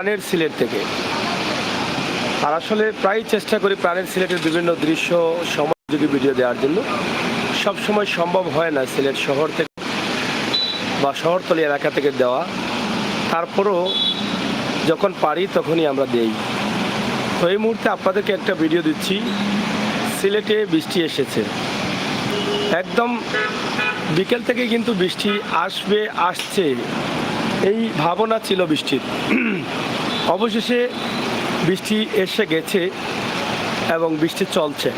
প্রাণের সিলেট থেকে। আর আসলে প্রায় চেষ্টা করি প্রাণের সিলেটের বিভিন্ন দৃশ্য সমযোগী ভিডিও দেওয়ার জন্য। সব সময় সম্ভব হয় না সিলেট শহর থেকে বা শহরতলি এলাকা থেকে দেওয়া, তারপরও যখন পারি তখনই আমরা দেই। তো এই মুহূর্তে আপনাদেরকে একটা ভিডিও দিচ্ছি। সিলেটে বৃষ্টি এসেছে, একদম বিকেল থেকে কিন্তু বৃষ্টি আসছে এই ভাবনা ছিল বৃষ্টির। অবশেষে বৃষ্টি এসে গেছে এবং বৃষ্টি চলছে।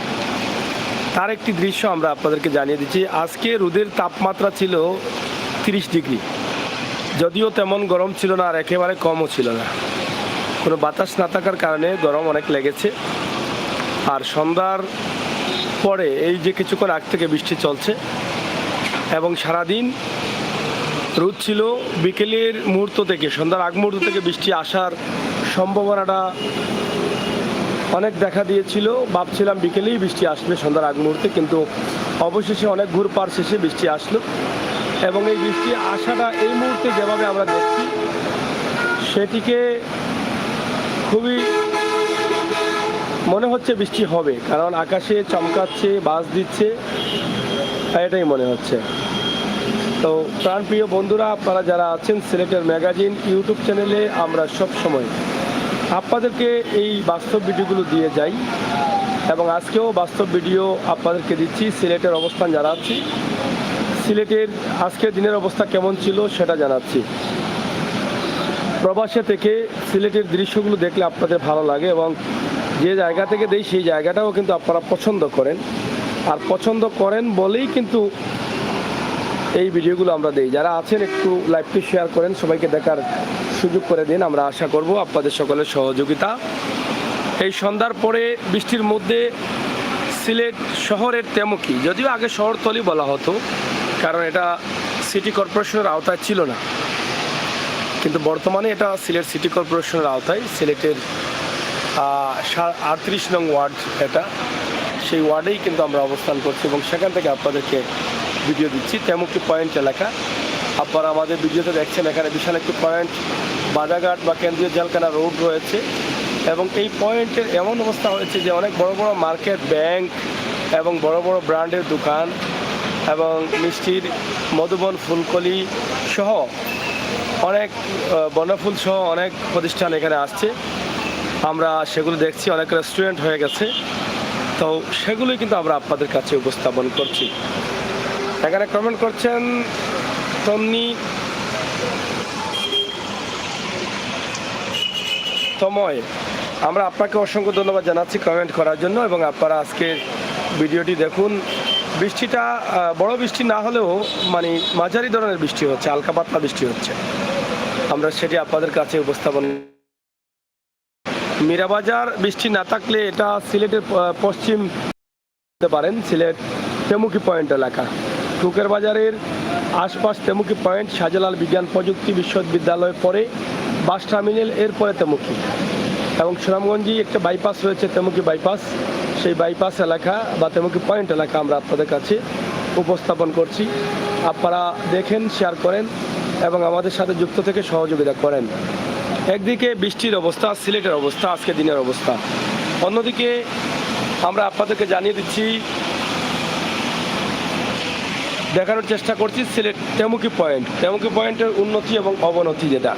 তার একটি দৃশ্য আমরা আপনাদেরকে জানিয়ে দিচ্ছি। আজকে রোদের তাপমাত্রা ছিল 30 ডিগ্রি, যদিও তেমন গরম ছিল না আর একেবারে কমও ছিল না। কোনো বাতাস না থাকার কারণে গরম অনেক লেগেছে। আর সন্ধ্যার পরে এই যে কিছুক্ষণ আগ থেকে বৃষ্টি চলছে এবং সারাদিন রোদ ছিল। বিকেলের মুহূর্ত থেকে সন্ধ্যার আগ মুহূর্ত থেকে বৃষ্টি আসার সম্ভাবনাটা অনেক দেখা দিয়েছিল। ভাবছিলাম বিকেলেই বৃষ্টি আসবে সন্ধ্যার আগ মুহূর্তে, কিন্তু অবশেষে অনেক ঘুরপার শেষে বৃষ্টি আসলো। এবং এই বৃষ্টি আসাটা এই মুহূর্তে যেভাবে আমরা দেখছি সেটিকে খুবই মনে হচ্ছে বৃষ্টি হবে, কারণ আকাশে চমকাচ্ছে, বাজ দিচ্ছে, এটাই মনে হচ্ছে। তো প্রাণপ্রিয় বন্ধুরা, আপনারা যারা আছেন সিলেটের ম্যাগাজিন ইউটিউব চ্যানেলে, আমরা সব সময় আপনাদেরকে এই বাস্তব ভিডিওগুলো দিয়ে যাই এবং আজকেও বাস্তব ভিডিও আপনাদেরকে দিচ্ছি। সিলেটের অবস্থান জানাচ্ছি, সিলেটের আজকের দিনের অবস্থা কেমন ছিল সেটা জানাচ্ছি। প্রবাসে থেকে সিলেটের দৃশ্যগুলো দেখলে আপনাদের ভালো লাগে এবং যে জায়গা থেকে দেই সেই জায়গাটাও কিন্তু আপনারা পছন্দ করেন। আর পছন্দ করেন বলেই কিন্তু এই ভিডিওগুলো আমরা দেই। যারা আছেন একটু লাইভটি শেয়ার করেন, সবাইকে দেখার সুযোগ করে দিন। আমরা আশা করব আপনাদের সকলের সহযোগিতা। এই সন্ধ্যার পরে বৃষ্টির মধ্যে সিলেট শহরের তেমুকি, যদিও আগে শহরতলি বলা হতো কারণ এটা সিটি কর্পোরেশনের আওতায় ছিল না, কিন্তু বর্তমানে এটা সিলেট সিটি কর্পোরেশনের আওতায়। সিলেটের 38 নং ওয়ার্ড এটা, সেই ওয়ার্ডেই কিন্তু আমরা অবস্থান করছি এবং সেখান থেকে আপনাদেরকে ভিডিও দিচ্ছি। তেমুকি পয়েন্ট এলাকা আপনারা আমাদের ভিডিওতে দেখছেন। এখানে বিশাল একটি পয়েন্ট, বাজারঘাট বা কেন্দ্রীয় জেলখানা রোড রয়েছে এবং এই পয়েন্টের এমন অবস্থা হয়েছে যে অনেক বড় বড় মার্কেট, ব্যাংক এবং বড় বড় ব্র্যান্ডের দোকান এবং মিষ্টির মধুবন, ফুলকলি সহ অনেক বনফুল সহ অনেক প্রতিষ্ঠান এখানে আসছে। আমরা সেগুলো দেখছি, অনেক রেস্টুরেন্ট হয়ে গেছে। তো সেগুলোই কিন্তু আমরা আপনাদের কাছে উপস্থাপন করছি। এখানে কমেন্ট করছেন তন্নি তময়, আমরা আপনাকে অসংখ্য ধন্যবাদ জানাচ্ছি কমেন্ট করার জন্য এবং আপনারা আজকের ভিডিওটি দেখুন। বৃষ্টিটা বড় বৃষ্টি না হলেও মানে মাঝারি ধরনের বৃষ্টি হচ্ছে, হালকা পাতলা বৃষ্টি হচ্ছে। আমরা সেটি আপনাদের কাছে উপস্থাপন। মীরাবাজার বৃষ্টি না থাকলে এটা সিলেটের পশ্চিম হতে পারেন, সিলেট তেমুকি পয়েন্ট এলাকা। টুকের বাজারের আশপাশ তেমুকি পয়েন্ট, শাহজালাল বিজ্ঞান প্রযুক্তি বিশ্ববিদ্যালয় পরে বাস টার্মিনাল, এরপরে তেমুকি এবং সুনামগঞ্জে একটা বাইপাস রয়েছে তেমুকি বাইপাস। সেই বাইপাস এলাকা বা তেমুকি পয়েন্ট এলাকা আমরা আপনাদের কাছে উপস্থাপন করছি। আপনারা দেখেন, শেয়ার করেন এবং আমাদের সাথে যুক্ত থেকে সহযোগিতা করেন। একদিকে বৃষ্টির অবস্থা, সিলেটের অবস্থা, আজকে দিনের অবস্থা। অন্যদিকে আমরা আপনাদেরকে জানিয়ে দিচ্ছি, দেখানোর চেষ্টা করছি সিলেট তেমুকি পয়েন্ট, তেমুকি পয়েন্টের উন্নতি এবং অবনতি। যেটা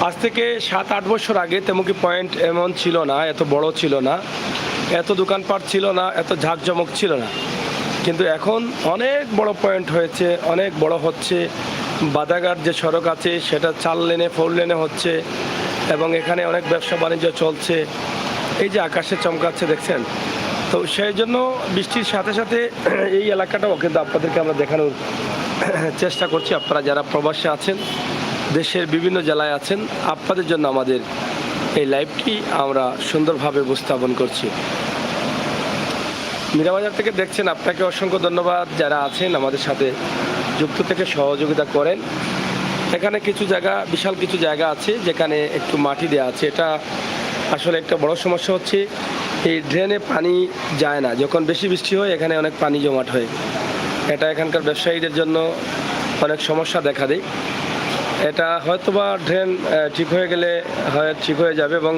আজ থেকে 7-8 বছর আগে তেমুকি পয়েন্ট এমন ছিল না, এত বড় ছিল না, এত দোকানপাট ছিল না, এত ঝাঁকজমক ছিল না। কিন্তু এখন অনেক বড় পয়েন্ট হয়েছে, অনেক বড় হচ্ছে। বাজারঘাট যে সড়ক আছে সেটা 4 লেনে 4 লেনে হচ্ছে এবং এখানে অনেক ব্যবসা বাণিজ্য চলছে। এই যে আকাশে চমকাচ্ছে দেখছেন। তো সেই জন্য বৃষ্টির সাথে সাথে এই এলাকাটাও কিন্তু আপনাদেরকে আমরা দেখানোর চেষ্টা করছি। আপনারা যারা প্রবাসে আছেন, দেশের বিভিন্ন জেলায় আছেন, আপনাদের জন্য আমাদের এই লাইভটি আমরা সুন্দরভাবে উপস্থাপন করছি। মীরাবাজার থেকে দেখছেন, আপনাকে অসংখ্য ধন্যবাদ। যারা আছেন আমাদের সাথে যুক্ত থেকে সহযোগিতা করেন। এখানে কিছু জায়গা, বিশাল কিছু জায়গা আছে যেখানে একটু মাটি দেওয়া আছে। এটা আসলে একটা বড় সমস্যা হচ্ছে, এই ড্রেনে পানি যায় না। যখন বেশি বৃষ্টি হয় এখানে অনেক পানি জমাট হয়। এটা এখানকার ব্যবসায়ীদের জন্য অনেক সমস্যা দেখা দেয় এটা হয়তোবা ড্রেন ঠিক হয়ে গেলে ঠিক হয়ে যাবে। এবং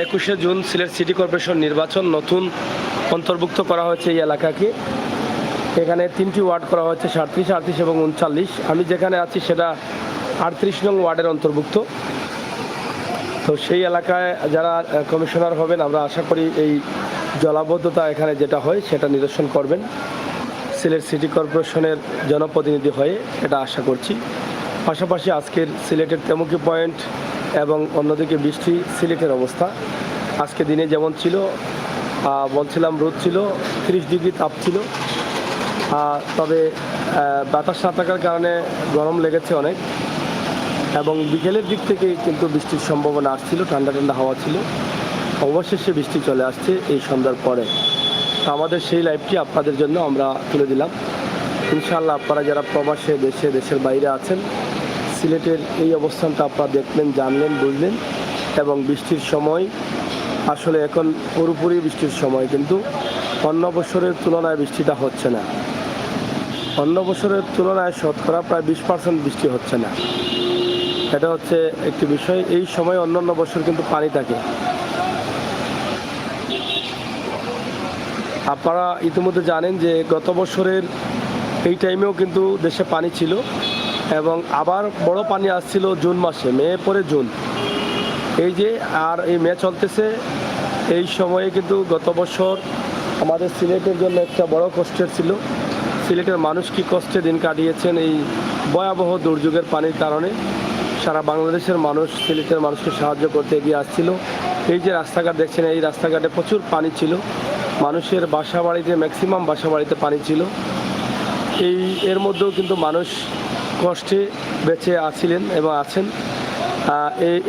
21শে জুন সিলেট সিটি কর্পোরেশন নির্বাচন নতুন অন্তর্ভুক্ত করা হয়েছে এই এলাকাকে। এখানে 3টি ওয়ার্ড করা হয়েছে, 37, 38 এবং 39। আমি যেখানে আছি সেটা 38 নং ওয়ার্ডের অন্তর্ভুক্ত। তো সেই এলাকায় যারা কমিশনার হবেন, আমরা আশা করি এই জলাবদ্ধতা এখানে যেটা হয় সেটা নিরসন করবেন সিলেট সিটি কর্পোরেশনের জনপ্রতিনিধি হয়ে, এটা আশা করছি। পাশাপাশি আজকের সিলেটের তেমুকি পয়েন্ট এবং অন্যদিকে বৃষ্টি, সিলেটের অবস্থা আজকে দিনে যেমন ছিল, বলছিলাম রোদ ছিল, 30 ডিগ্রি তাপ ছিল, তবে বাতাস না থাকার কারণে গরম লেগেছে অনেক। এবং বিকেলের দিক থেকে কিন্তু বৃষ্টির সম্ভাবনা আসছিল, ঠান্ডা ঠান্ডা হাওয়া ছিল। অবশেষে বৃষ্টি চলে আসছে এই সন্ধ্যার পরে। আমাদের সেই লাইভটি আপনাদের জন্য আমরা তুলে দিলাম। ইনশাআল্লাহ আপনারা যারা প্রবাসে, দেশের বাইরে আছেন, সিলেটের এই অবস্থানটা আপনারা দেখলেন, জানলেন, বুঝলেন। এবং বৃষ্টির সময় আসলে এখন পুরোপুরি বৃষ্টির সময়, কিন্তু অন্য বছরের তুলনায় বৃষ্টিটা হচ্ছে না। অন্য বছরের তুলনায় শতকরা প্রায় 20% বৃষ্টি হচ্ছে না। এটা হচ্ছে একটি বিষয়। এই সময় অন্যান্য বছর কিন্তু পানি থাকে। আপনারা ইতিমধ্যে জানেন যে গত বছরের এই টাইমেও কিন্তু দেশে পানি ছিল, এবং আবার বড় পানি আসছিল জুন মাসে, মে পরে জুন, এই যে আর এই মে চলতেছে। এই সময়ে কিন্তু গত বছর আমাদের সিলেটের জন্য একটা বড় কষ্টের ছিল। সিলেটের মানুষ কি কষ্টে দিন কাটিয়েছেন এই ভয়াবহ দুর্যোগের পানির কারণে। সারা বাংলাদেশের মানুষ সিলেটের মানুষকে সাহায্য করতে এগিয়ে আসছিল। এই যে রাস্তাঘাট দেখছেন, এই রাস্তাঘাটে প্রচুর পানি ছিল। মানুষের বাসা বাড়িতে, ম্যাক্সিমাম বাসা বাড়িতে পানি ছিল। এর মধ্যেও কিন্তু মানুষ কষ্টে বেঁচে আছিলেন এবং আছেন।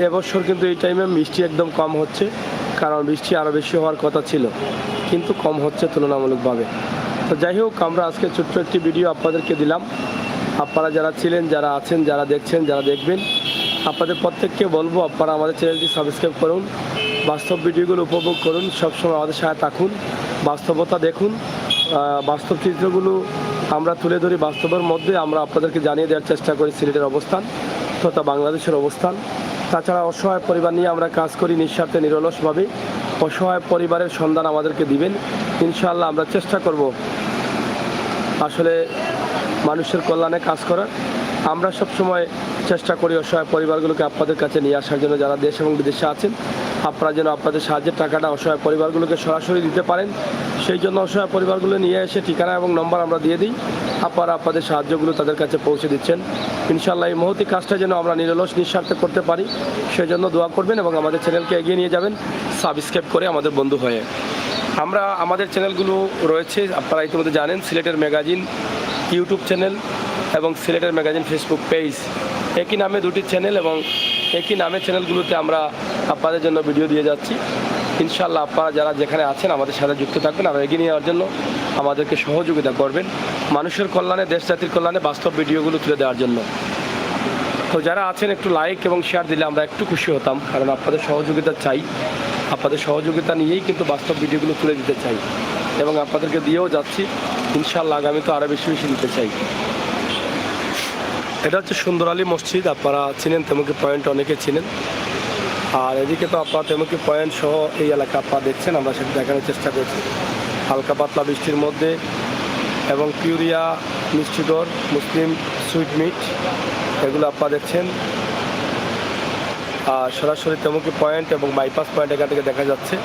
এবছর কিন্তু এই টাইমে বৃষ্টি একদম কম হচ্ছে, কারণ বৃষ্টি আরও বেশি হওয়ার কথা ছিল, কিন্তু কম হচ্ছে তুলনামূলকভাবে। তো যাই হোক, আমরা আজকে ছোট্ট একটি ভিডিও আপনাদেরকে দিলাম। আপনারা যারা ছিলেন, যারা আছেন, যারা দেখছেন, যারা দেখবেন, আপনাদের প্রত্যেককে বলবো আপনারা আমাদের চ্যানেলটি সাবস্ক্রাইব করুন, বাস্তব ভিডিওগুলো উপভোগ করুন, সবসময় আমাদের সাথে থাকুন, বাস্তবতা দেখুন, বাস্তব চিত্রগুলো আমরা তুলে ধরি। বাস্তবের মধ্যে আমরা আপনাদেরকে জানিয়ে দেওয়ার চেষ্টা করি সিলেটের অবস্থান তথা বাংলাদেশের অবস্থান। তাছাড়া অসহায় পরিবার নিয়ে আমরা কাজ করি নিঃস্বার্থে, নিরলসভাবে। অসহায় পরিবারের সন্ধান আমাদেরকে দিবেন, ইনশাআল্লাহ আমরা চেষ্টা করব আসলে মানুষের কল্যাণে কাজ করার। আমরা সবসময় চেষ্টা করি অসহায় পরিবারগুলোকে আপনাদের কাছে নিয়ে আসার জন্য। যারা দেশ এবং বিদেশে আছেন, আপনারা যেন আপনাদের সাহায্যের টাকাটা অসহায় পরিবারগুলোকে সরাসরি দিতে পারেন, সেই জন্য অসহায় পরিবারগুলো নিয়ে এসে ঠিকানা এবং নম্বর আমরা দিয়ে দিই। আপনারা আপনাদের সাহায্যগুলো তাদের কাছে পৌঁছে দিচ্ছেন। ইনশাআল্লাহ এই মহতি কাজটা যেন আমরা নিরলস নিঃস্বার্থে করতে পারি, সেই জন্য দোয়া করবেন এবং আমাদের চ্যানেলকে এগিয়ে নিয়ে যাবেন সাবস্ক্রাইব করে আমাদের বন্ধু হয়ে। আমরা আমাদের চ্যানেলগুলো রয়েছে, আপনারা ইতিমধ্যে জানেন, সিলেটের ম্যাগাজিন ইউটিউব চ্যানেল এবং সিলেটের ম্যাগাজিন ফেসবুক পেজ, একই নামে দুটি চ্যানেল, এবং একই নামে চ্যানেলগুলোতে আমরা আপনাদের জন্য ভিডিও দিয়ে যাচ্ছি। ইনশাআল্লাহ আপনারা যারা যেখানে আছেন আমাদের সাথে যুক্ত থাকবেন, আর এগিয়ে নেওয়ার জন্য আমাদেরকে সহযোগিতা করবেন, মানুষের কল্যাণে, দেশ জাতির কল্যাণে বাস্তব ভিডিওগুলো তুলে দেওয়ার জন্য। তো যারা আছেন একটু লাইক এবং শেয়ার দিলে আমরা একটু খুশি হতাম, কারণ আপনাদের সহযোগিতা চাই। আপনাদের সহযোগিতা নিয়েই কিন্তু বাস্তব ভিডিওগুলো তুলে দিতে চাই, এবং আপনাদেরকে দিয়েও যাচ্ছি। ইনশাআল্লাহ আগামী তো আরও বেশি বেশি দিতে চাই। এটা হচ্ছে সুন্দর আলী মসজিদ, আপনারা চিনেন, তেমুকি পয়েন্ট অনেকে চিনেন। আর এদিকে তো আপনারা তেমুকি পয়েন্ট সহ এই এলাকা আপনারা দেখছেন, আমরা সেটা দেখানোর চেষ্টা করছি হালকা পাতলা বৃষ্টির মধ্যে। এবং পিউরিয়া, মিষ্টিদর, মুসলিম সুইট মিট, এগুলো আপনারা দেখছেন। আর সরাসরি তেমুকি পয়েন্ট এবং বাইপাস পয়েন্ট এখান থেকে দেখা যাচ্ছে।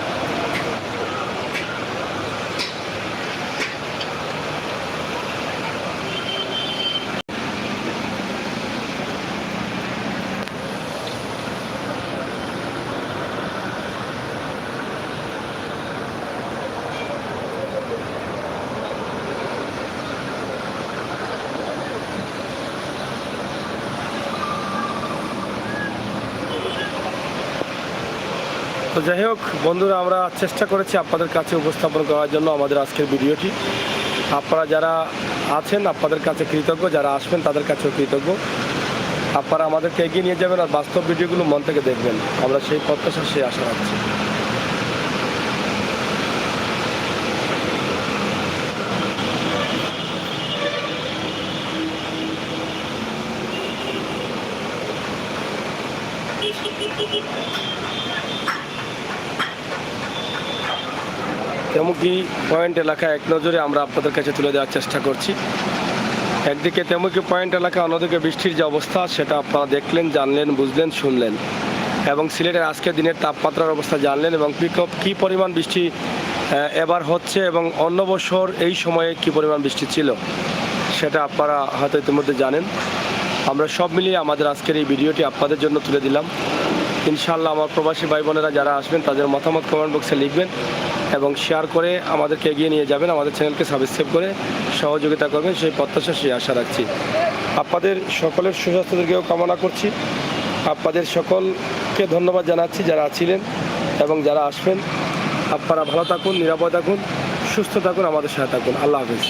তো যাই হোক বন্ধুরা, আমরা চেষ্টা করেছি আপনাদের কাছে উপস্থাপন করার জন্য আমাদের আজকের ভিডিওটি। আপনারা যারা আছেন আপনাদের কাছে কৃতজ্ঞ, যারা আসবেন তাদের কাছেও কৃতজ্ঞ। আপনারা আমাদেরকে এগিয়ে নিয়ে যাবেন আর বাস্তব ভিডিওগুলো মন থেকে দেখবেন, আমরা সেই প্রত্যাশা, সেই আশা রাখছি। তেমুকি পয়েন্ট এলাকা এক নজরে আমরা আপনাদের কাছে তুলে দেওয়ার চেষ্টা করছি। একদিকে তেমুকি পয়েন্ট এলাকা, অন্যদিকে বৃষ্টির যে অবস্থা সেটা আপনারা দেখলেন, জানলেন, বুঝলেন, শুনলেন এবং সিলেটের আজকের দিনের তাপমাত্রার অবস্থা জানলেন এবং কী পরিমাণ বৃষ্টি এবার হচ্ছে এবং অন্য বছর এই সময়ে কী পরিমাণ বৃষ্টি ছিল সেটা আপনারা হয়তো ইতিমধ্যে জানেন। আমরা সব মিলিয়ে আমাদের আজকের এই ভিডিওটি আপনাদের জন্য তুলে দিলাম। ইনশাআল্লাহ আমার প্রবাসী ভাই বোনেরা যারা আসবেন তাদের মতামত কমেন্ট বক্সে লিখবেন এবং শেয়ার করে আমাদেরকে এগিয়ে নিয়ে যাবেন, আমাদের চ্যানেলকে সাবস্ক্রাইব করে সহযোগিতা করবেন, সেই প্রত্যাশা, সেই আশা রাখছি। আপনাদের সকলের সুস্বাস্থ্যকেও কামনা করছি। আপনাদের সকলকে ধন্যবাদ জানাচ্ছি যারা ছিলেন এবং যারা আসবেন। আপনারা ভালো থাকুন, নিরাপদ থাকুন, সুস্থ থাকুন, আমাদের সাথে থাকুন। আল্লাহ হাফেজ।